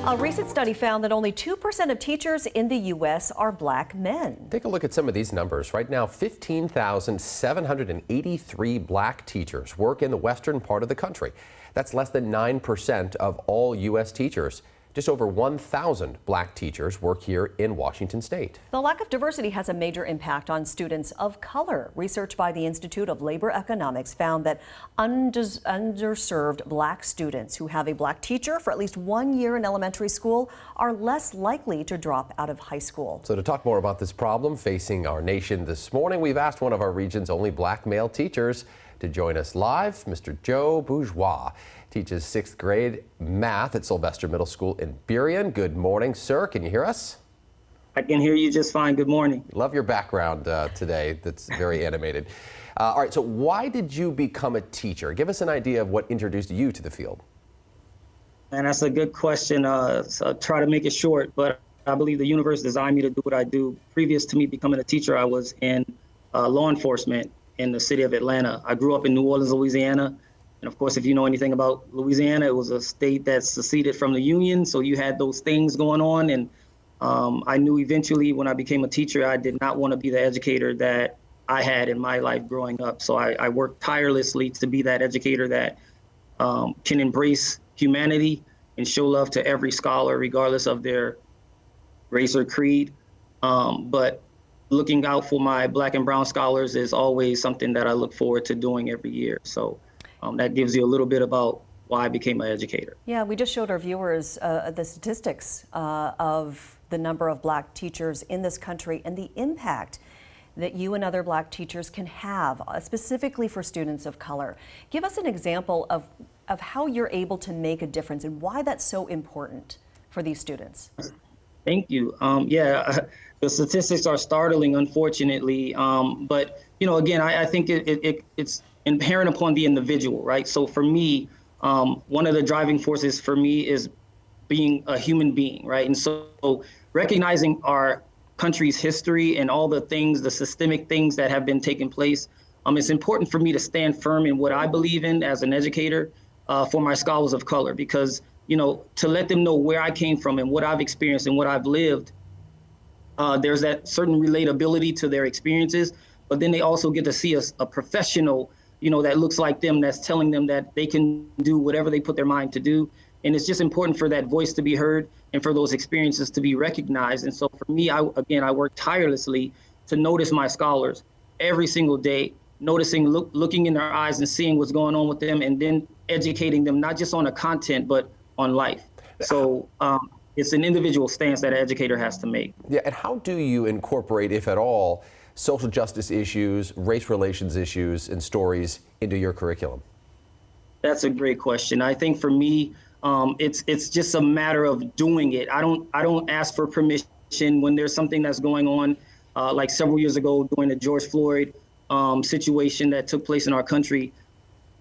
A recent study found that only 2% of teachers in the U.S. are black men. Take a look at some of these numbers. Right now, 15,783 black teachers work in the western part of the country. That's less than 9% of all U.S. teachers. Just over 1,000 black teachers work here in Washington State. The lack of diversity has a major impact on students of color. Research by the Institute of Labor Economics found that underserved black students who have a black teacher for at least 1 year in elementary school are less likely to drop out of high school. So to talk more about this problem facing our nation this morning, we've asked one of our region's only black male teachers to join us live. Mr. Joe Bourgeois teaches 6th grade math at Sylvester Middle School in Burien. Good morning, sir. Can you hear us? I can hear you just fine. Good morning. Love your background today. That's very animated. All right, so why did you become a teacher? Give us an idea of what introduced you to the field. And that's a good question. So I'll try to make it short, but I believe the universe designed me to do what I do. Previous to me becoming a teacher, I was in law enforcement in the city of Atlanta. I grew up in New Orleans, Louisiana. And of course, if you know anything about Louisiana, it was a state that seceded from the Union. So you had those things going on. And I knew eventually when I became a teacher, I did not want to be the educator that I had in my life growing up. So I worked tirelessly to be that educator that can embrace humanity and show love to every scholar, regardless of their race or creed. But looking out for my black and brown scholars is always something that I look forward to doing every year. So that gives you a little bit about why I became an educator. Yeah, we just showed our viewers the statistics of the number of black teachers in this country and the impact that you and other black teachers can have, specifically for students of color. Give us an example of how you're able to make a difference and why that's so important for these students. Thank you. The statistics are startling, unfortunately. But, you know, again, I think it's inherent upon the individual, right? So for me, one of the driving forces for me is being a human being, right? And so recognizing our country's history and all the things, the systemic things that have been taking place, it's important for me to stand firm in what I believe in as an educator for my scholars of color, because, you know, to let them know where I came from and what I've experienced and what I've lived, there's that certain relatability to their experiences, but then they also get to see a professional, you know, that looks like them, that's telling them that they can do whatever they put their mind to do. And it's just important for that voice to be heard and for those experiences to be recognized. And so for me, I work tirelessly to notice my scholars every single day, noticing, looking in their eyes and seeing what's going on with them, and then educating them, not just on the content, but on life. So it's an individual stance that an educator has to make. Yeah, and how do you incorporate, if at all, social justice issues, race relations issues, and stories into your curriculum? That's a great question. I think for me, it's just a matter of doing it. I don't ask for permission when there's something that's going on, like several years ago during the George Floyd situation that took place in our country.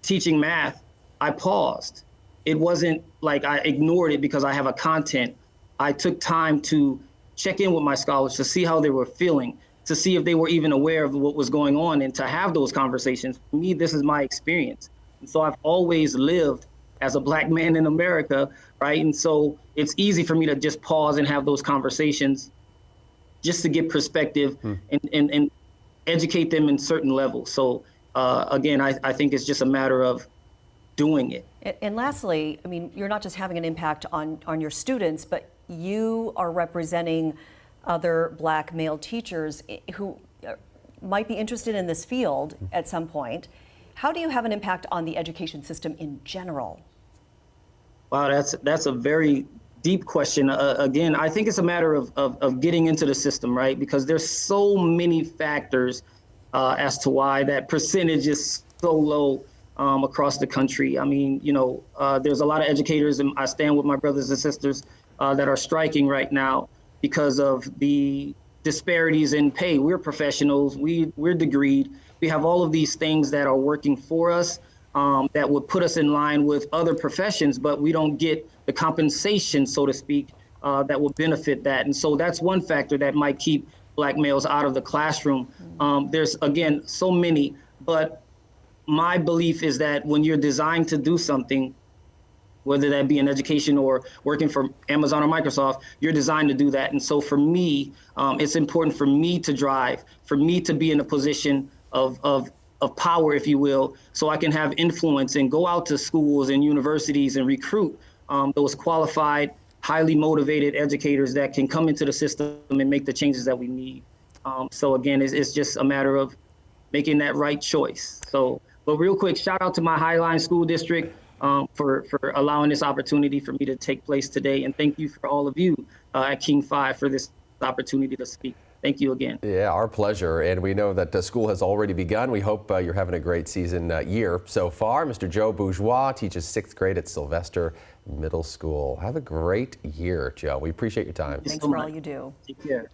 Teaching math, I paused. It wasn't like I ignored it because I have a content. I took time to check in with my scholars to see how they were feeling, to see if they were even aware of what was going on, and to have those conversations. For me, this is my experience. And so I've always lived as a black man in America, right? And so it's easy for me to just pause and have those conversations just to get perspective and educate them in certain levels. So again, I think it's just a matter of doing it. And lastly, I mean, you're not just having an impact on your students, but you are representing other black male teachers who might be interested in this field at some point. How do you have an impact on the education system in general? Wow, that's a very deep question. Again, I think it's a matter of getting into the system, right? Because there's so many factors as to why that percentage is so low across the country. I mean, you know, there's a lot of educators, and I stand with my brothers and sisters that are striking right now because of the disparities in pay. We're professionals, we're degreed. We have all of these things that are working for us that would put us in line with other professions, but we don't get the compensation, so to speak, that will benefit that. And so that's one factor that might keep black males out of the classroom. There's, again, so many, but my belief is that when you're designed to do something, whether that be in education or working for Amazon or Microsoft, you're designed to do that. And so for me, it's important for me to drive, for me to be in a position of power, if you will, so I can have influence and go out to schools and universities and recruit those qualified, highly motivated educators that can come into the system and make the changes that we need. So again, it's just a matter of making that right choice. So, but real quick, shout out to my Highline School District for allowing this opportunity for me to take place today. And thank you for all of you at King 5 for this opportunity to speak. Thank you again. Yeah, our pleasure. And we know that school has already begun. We hope you're having a great season year so far. Mr. Joe Bourgeois teaches 6th grade at Sylvester Middle School. Have a great year, Joe. We appreciate your time. Thanks for all you do. Take care.